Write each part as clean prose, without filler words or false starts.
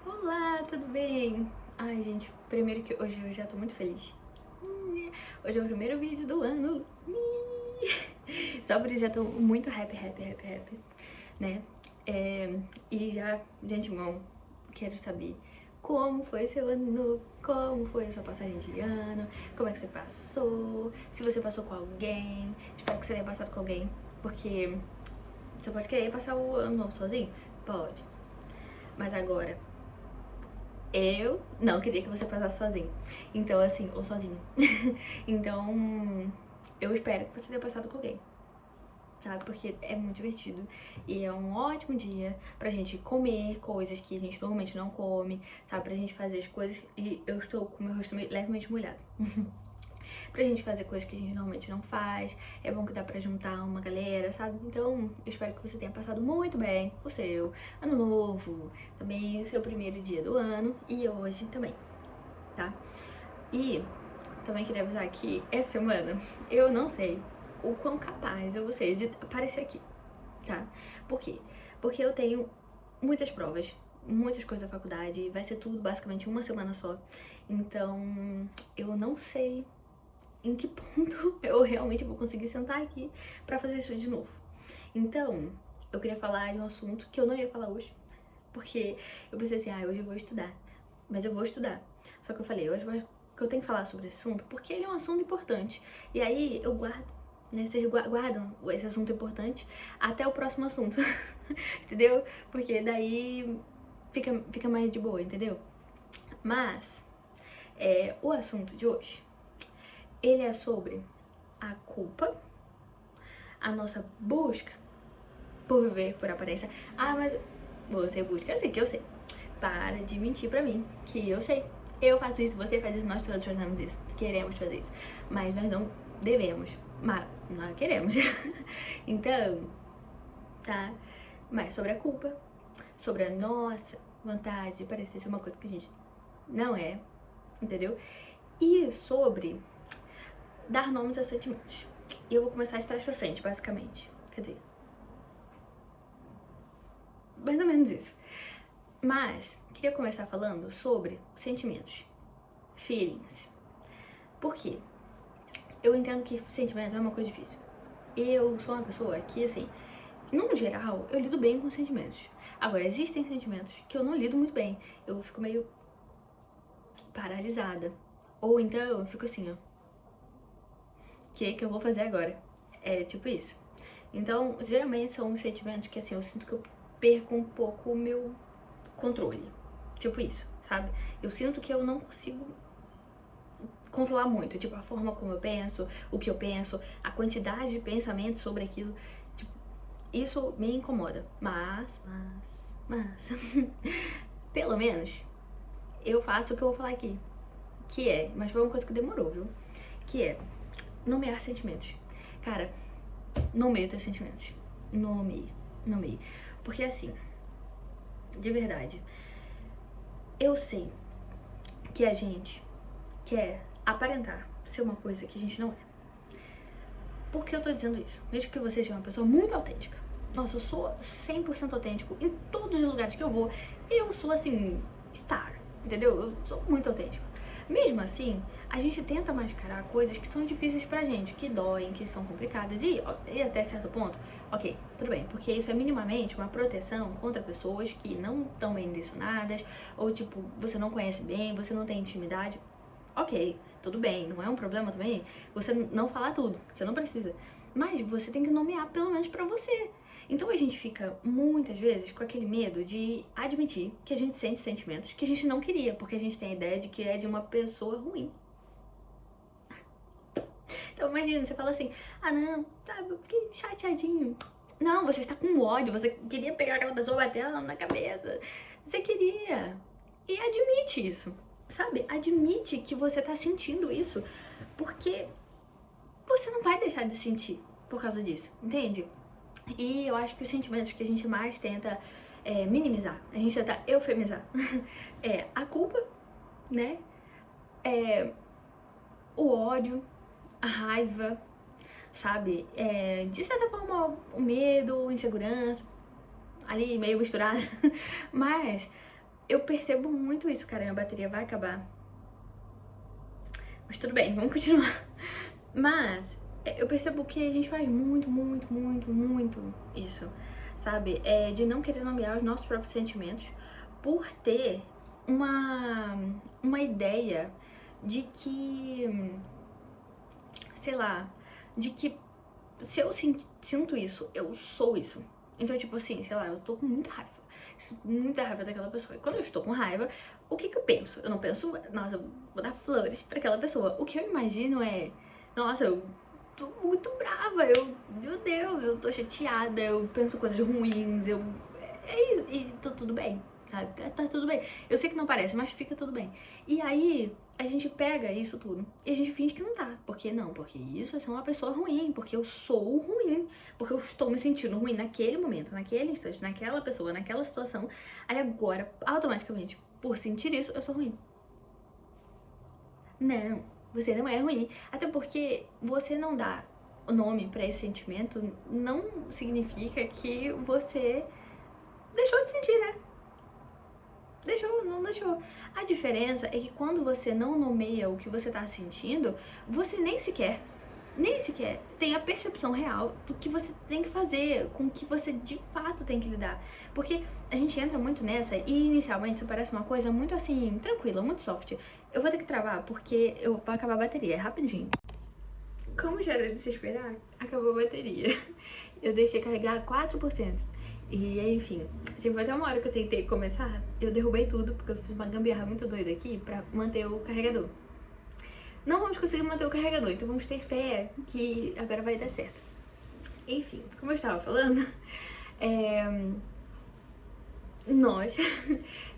Olá, tudo bem? Ai, gente, primeiro que hoje eu já tô muito feliz. Hoje é o primeiro vídeo do ano. Só por isso já tô muito happy, né? E já, de antemão, quero saber como foi seu ano novo, como foi a sua passagem de ano, como é que você passou, se você passou com alguém. Espero que você tenha passado com alguém, porque você pode querer passar o ano novo sozinho? Pode. Mas agora, eu não queria que você passasse sozinho. Então, assim, ou sozinho. Então, eu espero que você tenha passado com alguém, sabe? Porque é muito divertido e é um ótimo dia pra gente comer coisas que a gente normalmente não come, sabe? Pra gente fazer as coisas. E eu estou com meu rosto levemente molhado. Pra gente fazer coisas que a gente normalmente não faz. É bom que dá pra juntar uma galera, sabe? Então, eu espero que você tenha passado muito bem o seu ano novo, também o seu primeiro dia do ano e hoje também, tá? E também queria avisar que essa semana eu não sei o quão capaz eu vou ser de aparecer aqui, tá? Por quê? Porque eu tenho muitas provas, muitas coisas da faculdade, vai ser tudo basicamente uma semana só. Então, eu não sei em que ponto eu realmente vou conseguir sentar aqui pra fazer isso de novo. Então, eu queria falar de um assunto que eu não ia falar hoje, porque eu pensei assim, hoje eu vou estudar, mas eu vou estudar. Só que eu falei, hoje que eu tenho que falar sobre esse assunto, porque ele é um assunto importante. E aí eu guardo, né? Vocês guardam esse assunto importante até o próximo assunto, entendeu? Porque daí fica mais de boa, entendeu? Mas, o assunto de hoje, ele é sobre a culpa, a nossa busca por viver por aparência. Mas você busca, eu sei que eu sei. Para de mentir pra mim, que eu sei. Eu faço isso, você faz isso, nós todos fazemos isso. Queremos fazer isso. Mas nós não devemos. Mas nós queremos. Então, tá? Mas sobre a culpa, sobre a nossa vontade de parecer ser uma coisa que a gente não é, entendeu? E sobre dar nomes aos sentimentos. E eu vou começar de trás pra frente, basicamente. Quer dizer, mais ou menos isso. Mas, queria começar falando sobre sentimentos, feelings. Por quê? Eu entendo que sentimentos é uma coisa difícil. Eu sou uma pessoa que, assim, no geral, eu lido bem com sentimentos. Agora, existem sentimentos que eu não lido muito bem. Eu fico meio paralisada. Ou então, eu fico assim, ó. O que eu vou fazer agora? É tipo isso. Então, geralmente são os sentimentos que, assim, eu sinto que eu perco um pouco o meu controle. Tipo isso, sabe? Eu sinto que eu não consigo controlar muito, tipo, a forma como eu penso, o que eu penso, a quantidade de pensamento sobre aquilo, tipo, isso me incomoda. Mas, pelo menos, eu faço o que eu vou falar aqui, que é, mas foi uma coisa que demorou, viu? Que é nomear sentimentos. Cara, nomeie teus sentimentos. Nomeie. Porque assim, de verdade, eu sei que a gente quer aparentar ser uma coisa que a gente não é. Por que eu tô dizendo isso? Mesmo que você seja uma pessoa muito autêntica. Nossa, eu sou 100% autêntico em todos os lugares que eu vou. Eu sou, assim, star, entendeu? Eu sou muito autêntico. Mesmo assim, a gente tenta mascarar coisas que são difíceis pra gente, que doem, que são complicadas. E até certo ponto, ok, tudo bem. Porque isso é minimamente uma proteção contra pessoas que não estão bem intencionadas. Ou, tipo, você não conhece bem, você não tem intimidade. Ok, tudo bem, não é um problema também você não falar tudo, você não precisa. Mas você tem que nomear pelo menos pra você. Então a gente fica muitas vezes com aquele medo de admitir que a gente sente sentimentos que a gente não queria, porque a gente tem a ideia de que é de uma pessoa ruim. Então imagina, você fala assim, não, tá, eu fiquei chateadinho. Não, você está com ódio, você queria pegar aquela pessoa e bater ela na cabeça. Você queria. E admite isso, sabe? Admite que você tá sentindo isso, porque você não vai deixar de sentir por causa disso, entende? E eu acho que os sentimentos que a gente mais tenta minimizar, a gente tenta eufemizar, é a culpa, né? O ódio, a raiva, sabe? De certa forma, o medo, a insegurança, ali meio misturado. Mas eu percebo muito isso, cara, minha bateria vai acabar. Mas tudo bem, vamos continuar. Mas eu percebo que a gente faz muito isso, sabe? De não querer nomear os nossos próprios sentimentos por ter uma ideia de que, sei lá, de que se eu sinto isso, eu sou isso. Então, tipo assim, sei lá, eu tô com muita raiva daquela pessoa. E quando eu estou com raiva, o que eu penso? Eu não penso, nossa, eu vou dar flores pra aquela pessoa. O que eu imagino é, nossa, eu tô muito brava, meu Deus, eu tô chateada, eu penso coisas ruins, é isso, e tá tudo bem, sabe? Tá tudo bem. Eu sei que não parece, mas fica tudo bem. E aí, a gente pega isso tudo e a gente finge que não tá. Porque não, porque isso é ser uma pessoa ruim, porque eu sou ruim, porque eu estou me sentindo ruim naquele momento, naquele instante, naquela pessoa, naquela situação. Aí agora, automaticamente, por sentir isso, eu sou ruim. Não, você não é ruim. Até porque você não dá o nome pra esse sentimento não significa que você deixou de sentir, né? Não deixou. A diferença é que quando você não nomeia o que você tá sentindo, você nem sequer tem a percepção real do que você tem que fazer, com o que você de fato tem que lidar. Porque a gente entra muito nessa e inicialmente isso parece uma coisa muito assim, tranquila, muito soft. Eu vou ter que travar porque eu vou acabar a bateria, é rapidinho. Como já era de se esperar, acabou a bateria. Eu deixei carregar 4%. E enfim, teve até uma hora que eu tentei começar, eu derrubei tudo, porque eu fiz uma gambiarra muito doida aqui pra manter o carregador. Não vamos conseguir manter o carregador, então vamos ter fé que agora vai dar certo. Enfim, como eu estava falando, nós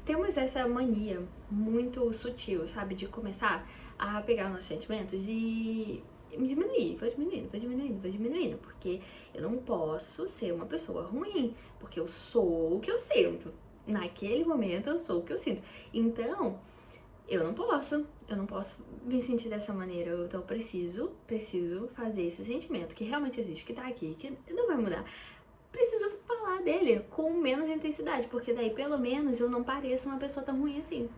temos essa mania muito sutil, sabe? De começar a pegar os nossos sentimentos e diminuir, vou diminuindo, porque eu não posso ser uma pessoa ruim, porque eu sou o que eu sinto. Naquele momento eu sou o que eu sinto. Então, eu não posso me sentir dessa maneira. Então eu preciso fazer esse sentimento que realmente existe, que tá aqui, que não vai mudar. Preciso falar dele com menos intensidade, porque daí pelo menos eu não pareço uma pessoa tão ruim assim.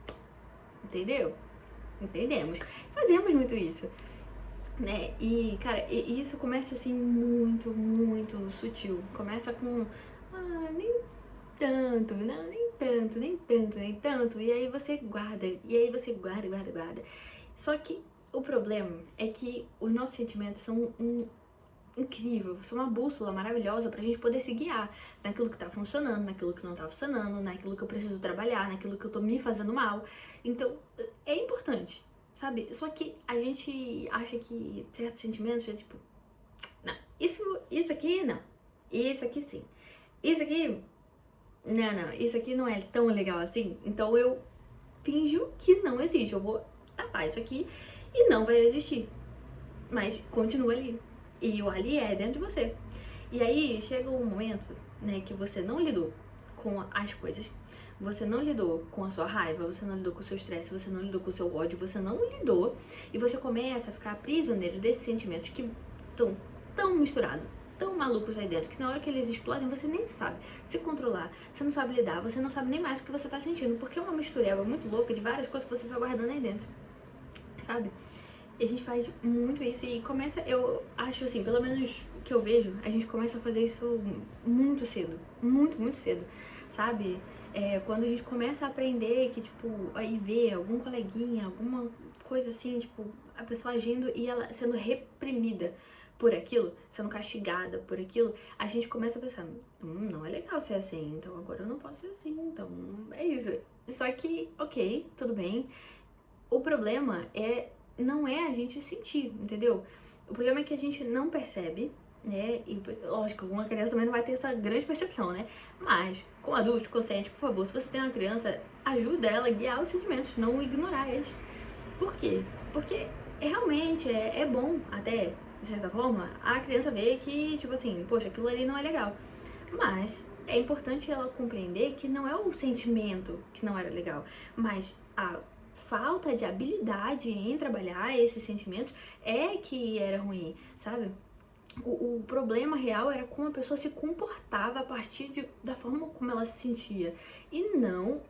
Entendeu? Entendemos. Fazemos muito isso, né? E, cara, isso começa assim muito sutil. Começa com, nem tanto, não, nem tanto. E aí você guarda, guarda. Só que o problema é que os nossos sentimentos são incrível, são uma bússola maravilhosa pra gente poder se guiar naquilo que tá funcionando, naquilo que não tá funcionando, naquilo que eu preciso trabalhar, naquilo que eu tô me fazendo mal. Então, é importante, sabe? Só que a gente acha que certos sentimentos é tipo, não, isso aqui não, isso aqui sim, isso aqui, não, isso aqui não é tão legal assim, então eu finjo que não existe, eu vou tapar isso aqui e não vai existir, mas continua ali. E o ali é dentro de você. E aí chega um momento, né, que você não lidou com as coisas, você não lidou com a sua raiva, você não lidou com o seu estresse, você não lidou com o seu ódio, você não lidou, e você começa a ficar prisioneiro desses sentimentos que estão tão misturados, tão malucos aí dentro, que na hora que eles explodem, você nem sabe se controlar, você não sabe lidar, você não sabe nem mais o que você tá sentindo, porque é uma mistureba muito louca de várias coisas que você vai guardando aí dentro, sabe? E a gente faz muito isso e começa, eu acho assim, pelo menos que eu vejo, a gente começa a fazer isso muito cedo, muito cedo, sabe? Quando a gente começa a aprender que, tipo, aí ver algum coleguinha, alguma coisa assim, tipo, a pessoa agindo e ela sendo reprimida por aquilo, sendo castigada por aquilo, a gente começa a pensar, não é legal ser assim, então agora eu não posso ser assim, então é isso. Só que, ok, tudo bem, o problema não é a gente sentir, entendeu? O problema é que a gente não percebe, né? E lógico, uma criança também não vai ter essa grande percepção, né? Mas, com adultos, consciente, por favor, se você tem uma criança, ajuda ela a guiar os sentimentos, não ignorar eles. Por quê? Porque realmente é bom, até, de certa forma, a criança ver que, tipo assim, poxa, aquilo ali não é legal. Mas é importante ela compreender que não é o sentimento que não era legal, mas a falta de habilidade em trabalhar esses sentimentos é que era ruim, sabe? O problema real era como a pessoa se comportava a partir da forma como ela se sentia e não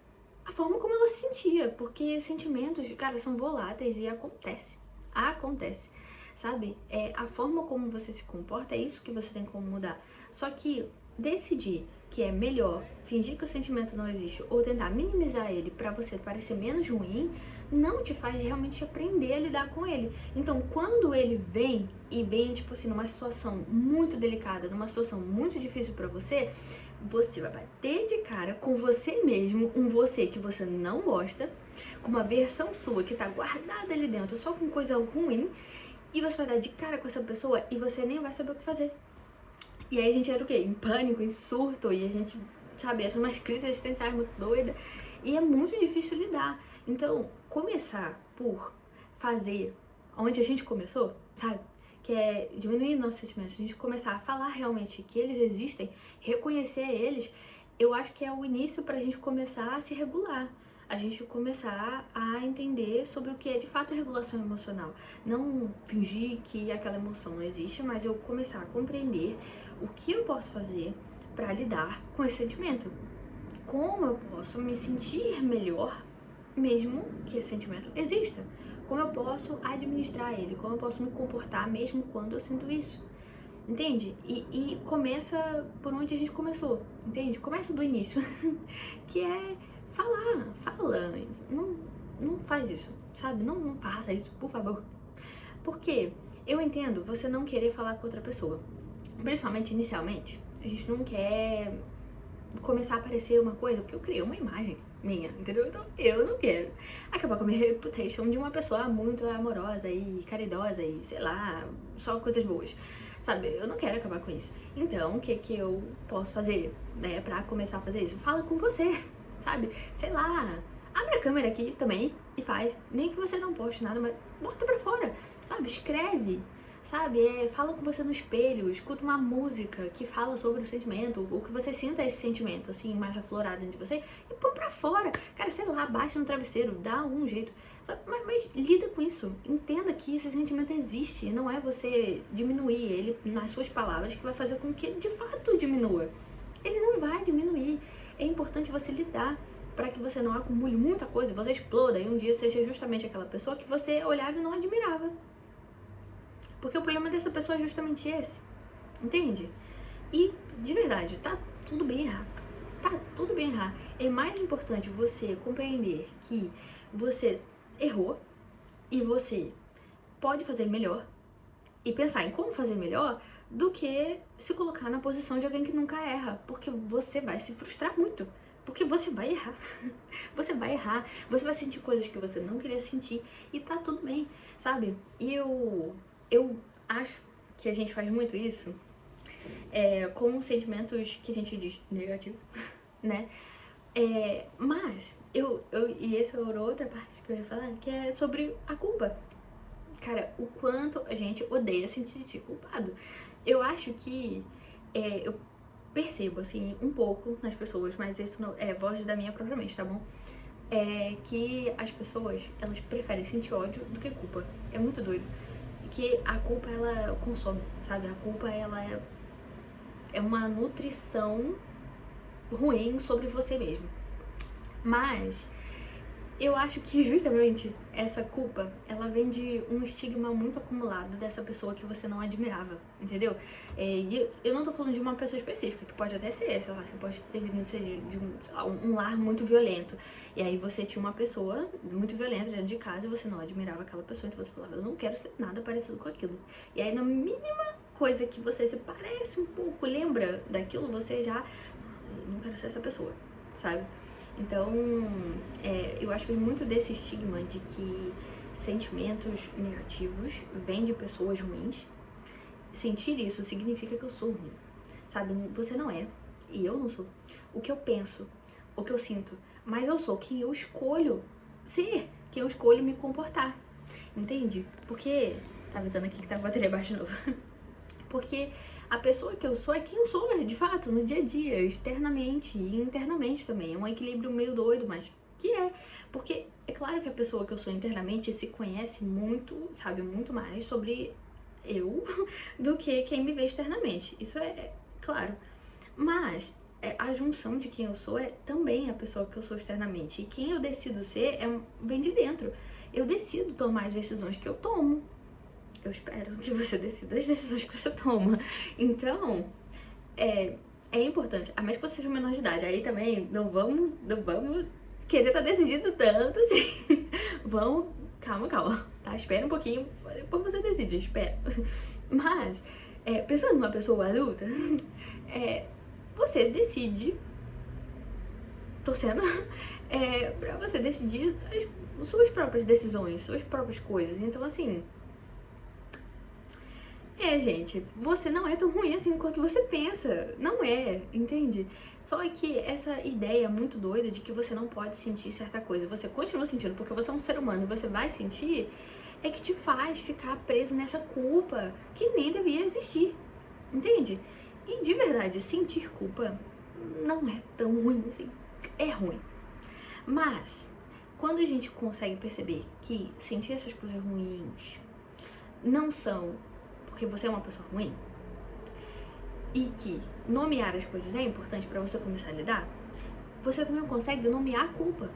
a forma você sentia, porque sentimentos, cara, são voláteis e acontece. Acontece, sabe? A forma como você se comporta, é isso que você tem como mudar. Só que decidir que é melhor fingir que o sentimento não existe ou tentar minimizar ele pra você parecer menos ruim, não te faz realmente aprender a lidar com ele. Então, quando ele vem e vem, tipo assim, numa situação muito delicada, numa situação muito difícil pra você vai bater de cara com você mesmo, um você que você não gosta, com uma versão sua que tá guardada ali dentro só com coisa ruim, e você vai dar de cara com essa pessoa e você nem vai saber o que fazer. E aí a gente entra o quê? Em pânico, em surto, e a gente, sabe, entra umas crises existenciais muito doidas, e é muito difícil lidar. Então, começar por fazer onde a gente começou, sabe? Que é diminuir nossos sentimentos, a gente começar a falar realmente que eles existem, reconhecer eles, eu acho que é o início pra gente começar a se regular, a gente começar a entender sobre o que é de fato regulação emocional. Não fingir que aquela emoção não existe, mas eu começar a compreender o que eu posso fazer pra lidar com esse sentimento. Como eu posso me sentir melhor mesmo que esse sentimento exista. Como eu posso administrar ele, como eu posso me comportar mesmo quando eu sinto isso. Entende? E começa por onde a gente começou, entende? Começa do início, que é fala, não faz isso, sabe? Não faça isso, por favor. Porque eu entendo você não querer falar com outra pessoa, principalmente inicialmente. A gente não quer começar a aparecer uma coisa, porque eu criei uma imagem minha, entendeu? Então eu não quero acabar com a minha reputation de uma pessoa muito amorosa e caridosa e, sei lá, só coisas boas, sabe? Eu não quero acabar com isso. Então, o que eu posso fazer, né, pra começar a fazer isso? Fala com você, sabe? Sei lá, abre a câmera aqui também e faz. Nem que você não poste nada, mas bota pra fora, sabe? Escreve, sabe? Fala com você no espelho, escuta uma música que fala sobre o sentimento, ou que você sinta esse sentimento, assim, mais aflorado dentro de você, e põe pra fora. Cara, sei lá, baixa no travesseiro, dá algum jeito, sabe? Mas lida com isso. Entenda que esse sentimento existe, e não é você diminuir ele nas suas palavras que vai fazer com que ele de fato diminua. Ele não vai diminuir. É importante você lidar para que você não acumule muita coisa, você exploda e um dia seja justamente aquela pessoa que você olhava e não admirava. Porque o problema dessa pessoa é justamente esse, entende? E, de verdade, tá tudo bem errar. Tá tudo bem errar. É mais importante você compreender que você errou e você pode fazer melhor e pensar em como fazer melhor do que se colocar na posição de alguém que nunca erra, porque você vai se frustrar muito. Porque você vai errar. Você vai errar. Você vai sentir coisas que você não queria sentir. E tá tudo bem, sabe? E eu acho que a gente faz muito isso com sentimentos que a gente diz negativo, né? Mas e essa era outra parte que eu ia falar, que é sobre a culpa. Cara, o quanto a gente odeia se sentir culpado. Eu acho que eu percebo, assim, um pouco nas pessoas, mas isso não é vozes da minha própria mente, tá bom? Que as pessoas, elas preferem sentir ódio do que culpa. É muito doido. Que a culpa, ela consome, sabe? A culpa, ela é uma nutrição ruim sobre você mesmo. Mas eu acho que justamente essa culpa, ela vem de um estigma muito acumulado dessa pessoa que você não admirava, entendeu? E eu não tô falando de uma pessoa específica, que pode até ser, sei lá, você pode ter vindo de um lar muito violento, e aí você tinha uma pessoa muito violenta dentro de casa e você não admirava aquela pessoa, então você falava, eu não quero ser nada parecido com aquilo. E aí na mínima coisa que você se parece um pouco, lembra daquilo, você já, não quero ser essa pessoa, sabe? Então, eu acho que vem muito desse estigma de que sentimentos negativos vêm de pessoas ruins. Sentir isso significa que eu sou ruim, sabe? Você não é, e eu não sou. O que eu penso, o que eu sinto, mas eu sou quem eu escolho ser, quem eu escolho me comportar, entende? Porque, tá avisando aqui que tá a bateria baixa de novo. Porque a pessoa que eu sou é quem eu sou, de fato, no dia a dia, externamente e internamente também. É um equilíbrio meio doido, mas que é. Porque é claro que a pessoa que eu sou internamente se conhece muito, sabe, muito mais sobre eu do que quem me vê externamente. Isso é claro. Mas a junção de quem eu sou é também a pessoa que eu sou externamente. E quem eu decido ser vem de dentro. Eu decido tomar as decisões que eu tomo. Eu espero que você decida as decisões que você toma. Então, é importante. A menos que você seja menor de idade. Aí também não vamos querer estar decidido tanto, assim. Vamos, calma, tá? Espera um pouquinho, depois você decide, espera. Mas, pensando numa pessoa adulta, você decide, torcendo, pra você decidir as suas próprias decisões, suas próprias coisas. Então, assim, gente, você não é tão ruim assim quanto você pensa. Não é, entende? Só que essa ideia muito doida de que você não pode sentir certa coisa, você continua sentindo porque você é um ser humano e você vai sentir, é que te faz ficar preso nessa culpa que nem devia existir. Entende? E de verdade, sentir culpa não é tão ruim assim. É ruim. Mas, quando a gente consegue perceber que sentir essas coisas ruins não são porque você é uma pessoa ruim, e que nomear as coisas é importante pra você começar a lidar, você também consegue nomear a culpa,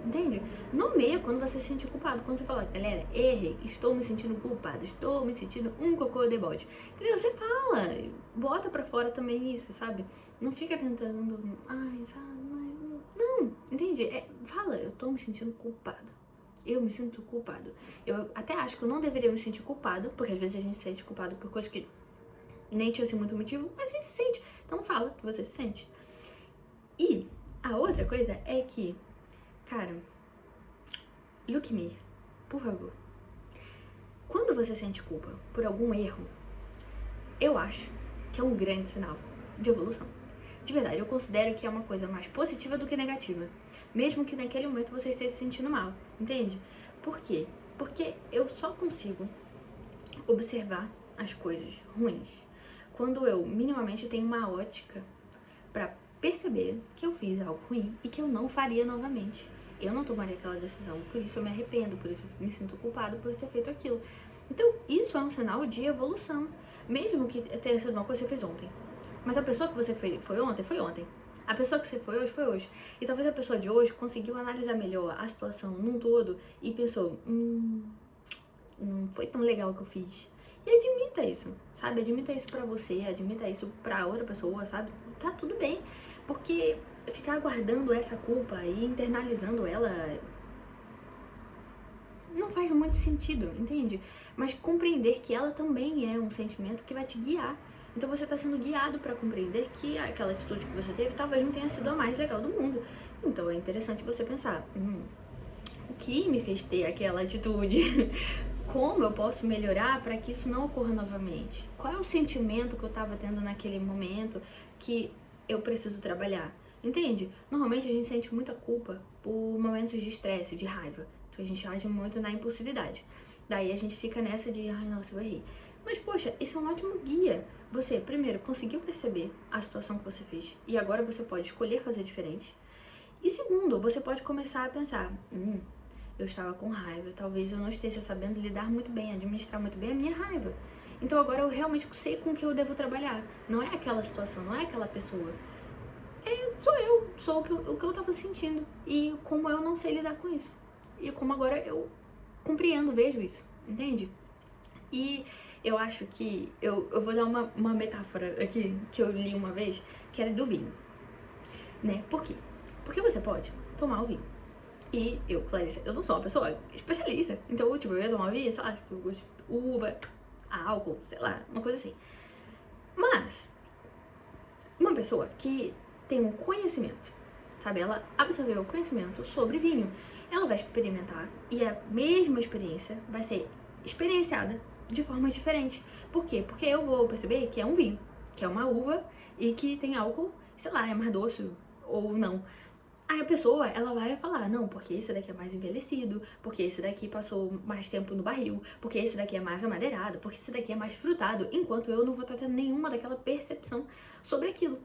entende? Nomeia quando você se sente culpado, quando você fala, galera, errei, estou me sentindo culpado, estou me sentindo um cocô de bode, entendeu? Você fala, bota pra fora também isso, sabe? Não fica tentando, não, entende? Fala, eu tô me sentindo culpado. Eu me sinto culpado. Eu até acho que eu não deveria me sentir culpado, porque às vezes a gente se sente culpado por coisas que nem tinha assim muito motivo, mas a gente se sente. Então fala que você se sente. E a outra coisa é que, cara, look me, por favor. Quando você sente culpa por algum erro, eu acho que é um grande sinal de evolução. De verdade, eu considero que é uma coisa mais positiva do que negativa. Mesmo que naquele momento você esteja se sentindo mal, entende? Por quê? Porque eu só consigo observar as coisas ruins quando eu minimamente tenho uma ótica pra perceber que eu fiz algo ruim e que eu não faria novamente. Eu não tomaria aquela decisão, por isso eu me arrependo, por isso eu me sinto culpado por ter feito aquilo. Então, isso é um sinal de evolução. Mesmo que tenha sido uma coisa que você fez ontem. Mas a pessoa que você foi ontem, foi ontem. A pessoa que você foi hoje, foi hoje. E talvez a pessoa de hoje conseguiu analisar melhor a situação num todo e pensou, não foi tão legal o que eu fiz. E admita isso, sabe? Admita isso pra você, admita isso pra outra pessoa, sabe? Tá tudo bem. Porque ficar guardando essa culpa e internalizando ela não faz muito sentido, entende? Mas compreender que ela também é um sentimento que vai te guiar. Então você tá sendo guiado pra compreender que aquela atitude que você teve talvez não tenha sido a mais legal do mundo. Então é interessante você pensar, o que me fez ter aquela atitude? Como eu posso melhorar para que isso não ocorra novamente? Qual é o sentimento que eu tava tendo naquele momento que eu preciso trabalhar? Entende? Normalmente a gente sente muita culpa por momentos de estresse, de raiva. Então a gente age muito na impulsividade. Daí a gente fica nessa de, ai, nossa, eu errei. Mas, poxa, isso é um ótimo guia. Você, primeiro, conseguiu perceber a situação que você fez e agora você pode escolher fazer diferente. E segundo, você pode começar a pensar, eu estava com raiva, talvez eu não esteja sabendo lidar muito bem, administrar muito bem a minha raiva. Então agora eu realmente sei com o que eu devo trabalhar. Não é aquela situação, não é aquela pessoa. Sou o que eu tava sentindo. E como eu não sei lidar com isso. E como agora eu compreendo, vejo isso, entende? E eu acho que eu vou dar uma metáfora aqui que eu li uma vez, que era do vinho, né? Por quê? Porque você pode tomar o vinho. E eu, Clarissa, eu não sou uma pessoa especialista. Então, tipo, eu ia tomar vinho, sei lá, tipo, gosto de uva, álcool, sei lá, uma coisa assim. Mas, uma pessoa que tem um conhecimento, sabe? Ela absorveu o conhecimento sobre vinho. Ela vai experimentar e a mesma experiência vai ser experienciada de formas diferentes. Por quê? Porque eu vou perceber que é um vinho, que é uma uva e que tem álcool, sei lá, é mais doce ou não. Aí a pessoa, ela vai falar, não, porque esse daqui é mais envelhecido, porque esse daqui passou mais tempo no barril, porque esse daqui é mais amadeirado, porque esse daqui é mais frutado, enquanto eu não vou estar tendo nenhuma daquela percepção sobre aquilo.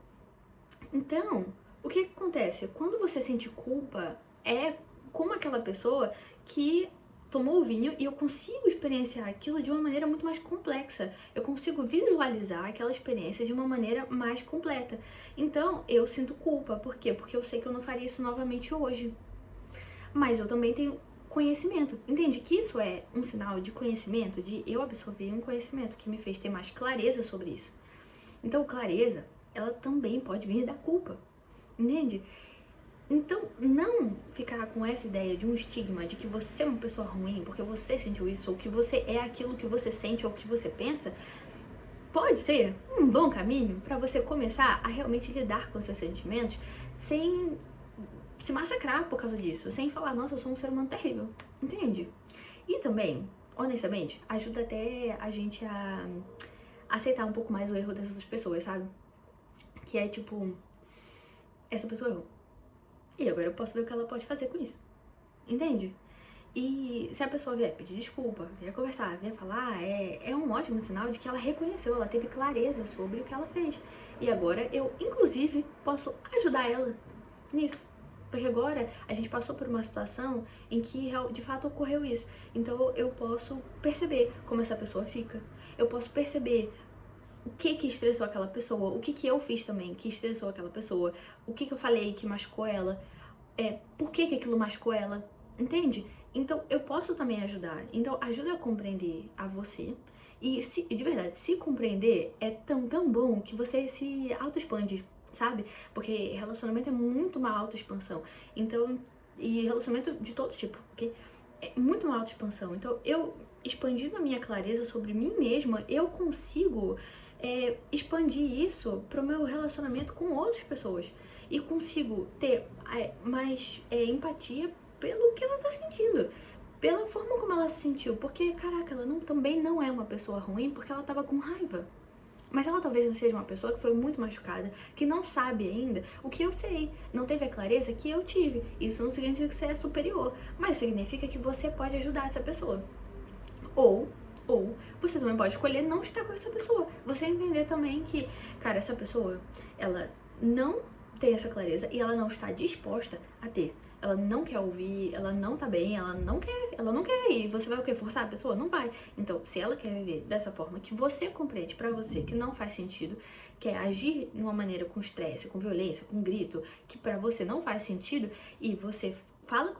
Então, o que acontece? Quando você sente culpa, é como aquela pessoa que tomou o vinho e eu consigo experienciar aquilo de uma maneira muito mais complexa. Eu consigo visualizar aquela experiência de uma maneira mais completa. Então, eu sinto culpa. Por quê? Porque eu sei que eu não faria isso novamente hoje. Mas eu também tenho conhecimento. Entende que isso é um sinal de conhecimento, de eu absorver um conhecimento que me fez ter mais clareza sobre isso. Então, clareza, ela também pode vir da culpa. Entende? Então, não ficar com essa ideia de um estigma de que você é uma pessoa ruim porque você sentiu isso, ou que você é aquilo que você sente ou que você pensa, pode ser um bom caminho para você começar a realmente lidar com seus sentimentos sem se massacrar por causa disso, sem falar, nossa, eu sou um ser humano terrível, entende? E também, honestamente, ajuda até a gente a aceitar um pouco mais o erro dessas pessoas, sabe? Que é tipo, essa pessoa errou. E agora eu posso ver o que ela pode fazer com isso. Entende? E se a pessoa vier pedir desculpa, vier conversar, vier falar, é um ótimo sinal de que ela reconheceu, ela teve clareza sobre o que ela fez. E agora eu, inclusive, posso ajudar ela nisso. Porque agora a gente passou por uma situação em que de fato ocorreu isso. Então eu posso perceber como essa pessoa fica. Eu posso perceber o que estressou aquela pessoa, o que eu fiz também que estressou aquela pessoa, o que eu falei que machucou ela, por que aquilo machucou ela, entende? Então eu posso também ajudar. Então ajuda a compreender a você. E de verdade, se compreender é tão bom que você se auto-expande, sabe? Porque relacionamento é muito uma autoexpansão. Então, e relacionamento de todo tipo, porque é muito uma autoexpansão. Então, eu expandindo a minha clareza sobre mim mesma, eu consigo expandir isso pro meu relacionamento com outras pessoas. E consigo ter mais empatia pelo que ela tá sentindo. Pela forma como ela se sentiu. Porque, caraca, ela também não é uma pessoa ruim porque ela tava com raiva. Mas ela talvez não seja uma pessoa que foi muito machucada, que não sabe ainda o que eu sei, não teve a clareza que eu tive. Isso não significa que você é superior, mas significa que você pode ajudar essa pessoa. Ou você também pode escolher não estar com essa pessoa. Você entender também que, cara, essa pessoa, ela não tem essa clareza e ela não está disposta a ter. Ela não quer ouvir, ela não tá bem, ela não quer ir. Você vai o quê? Forçar a pessoa? Não vai. Então, se ela quer viver dessa forma que você compreende pra você que não faz sentido, quer agir de uma maneira com estresse, com violência, com grito, que pra você não faz sentido, e você fala